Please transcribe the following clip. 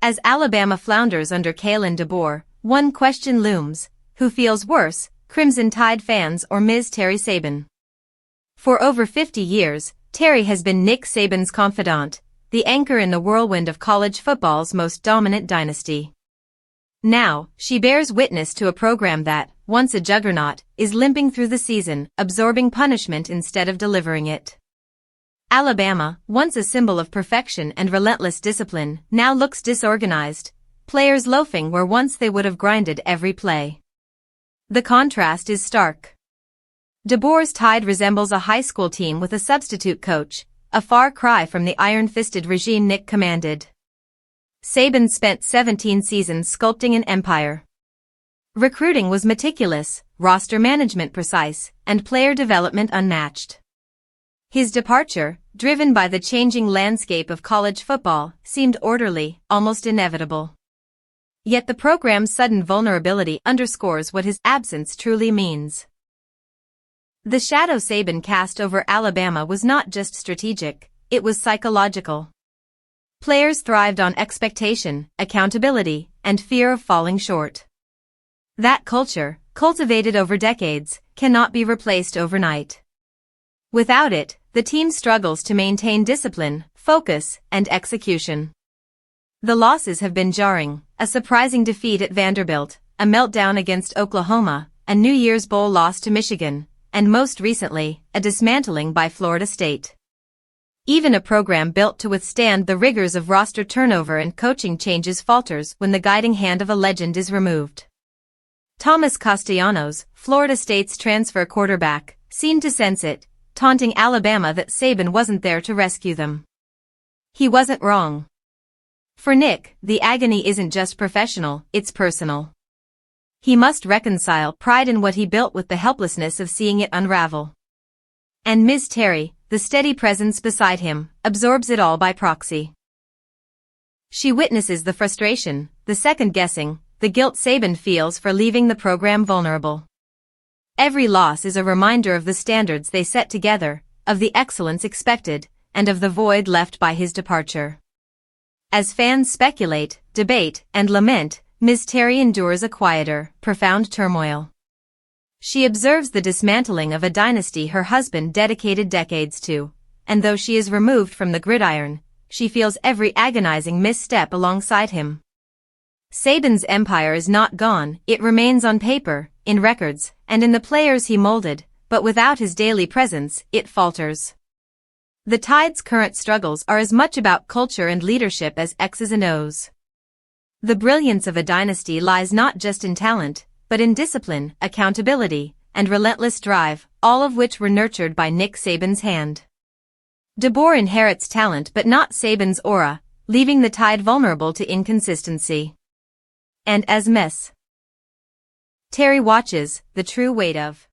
As Alabama flounders under Kalen DeBoer, one question looms: who feels worse, Crimson Tide fans or Ms. Terry Saban? For over 50 years, Terry has been Nick Saban's confidant, the anchor in the whirlwind of college football's most dominant dynasty. Now, she bears witness to a program that, once a juggernaut, is limping through the season, absorbing punishment instead of delivering it. Alabama, once a symbol of perfection and relentless discipline, now looks disorganized, players loafing where once they would have grinded every play. The contrast is stark. DeBoer's Tide resembles a high school team with a substitute coach, a far cry from the iron-fisted regime Nick commanded. Saban spent 17 seasons sculpting an empire. Recruiting was meticulous, roster management precise, and player development unmatched. His departure, driven by the changing landscape of college football, seemed orderly, almost inevitable. Yet the program's sudden vulnerability underscores what his absence truly means. The shadow Saban cast over Alabama was not just strategic, it was psychological. Players thrived on expectation, accountability, and fear of falling short. That culture, cultivated over decades, cannot be replaced overnight. Without it, the team struggles to maintain discipline, focus, and execution. The losses have been jarring: a surprising defeat at Vanderbilt, a meltdown against Oklahoma, a New Year's Bowl loss to Michigan, and most recently, a dismantling by Florida State. Even a program built to withstand the rigors of roster turnover and coaching changes falters when the guiding hand of a legend is removed. Thomas Castellanos, Florida State's transfer quarterback, seemed to sense it, taunting Alabama that Saban wasn't there to rescue them. He wasn't wrong. For Nick, the agony isn't just professional, it's personal. He must reconcile pride in what he built with the helplessness of seeing it unravel. And Ms. Terry, the steady presence beside him, absorbs it all by proxy. She witnesses the frustration, the second-guessing, the guilt Saban feels for leaving the program vulnerable. Every loss is a reminder of the standards they set together, of the excellence expected, and of the void left by his departure. As fans speculate, debate, and lament, Ms. Terry endures a quieter, profound turmoil. She observes the dismantling of a dynasty her husband dedicated decades to, and though she is removed from the gridiron, she feels every agonizing misstep alongside him. Saban's empire is not gone, it remains on paper, in records, and in the players he molded, but without his daily presence, it falters. The Tide's current struggles are as much about culture and leadership as X's and O's. The brilliance of a dynasty lies not just in talent, but in discipline, accountability, and relentless drive, all of which were nurtured by Nick Saban's hand. DeBoer inherits talent but not Saban's aura, leaving the Tide vulnerable to inconsistency. And as Ms. Terry watches, the true weight of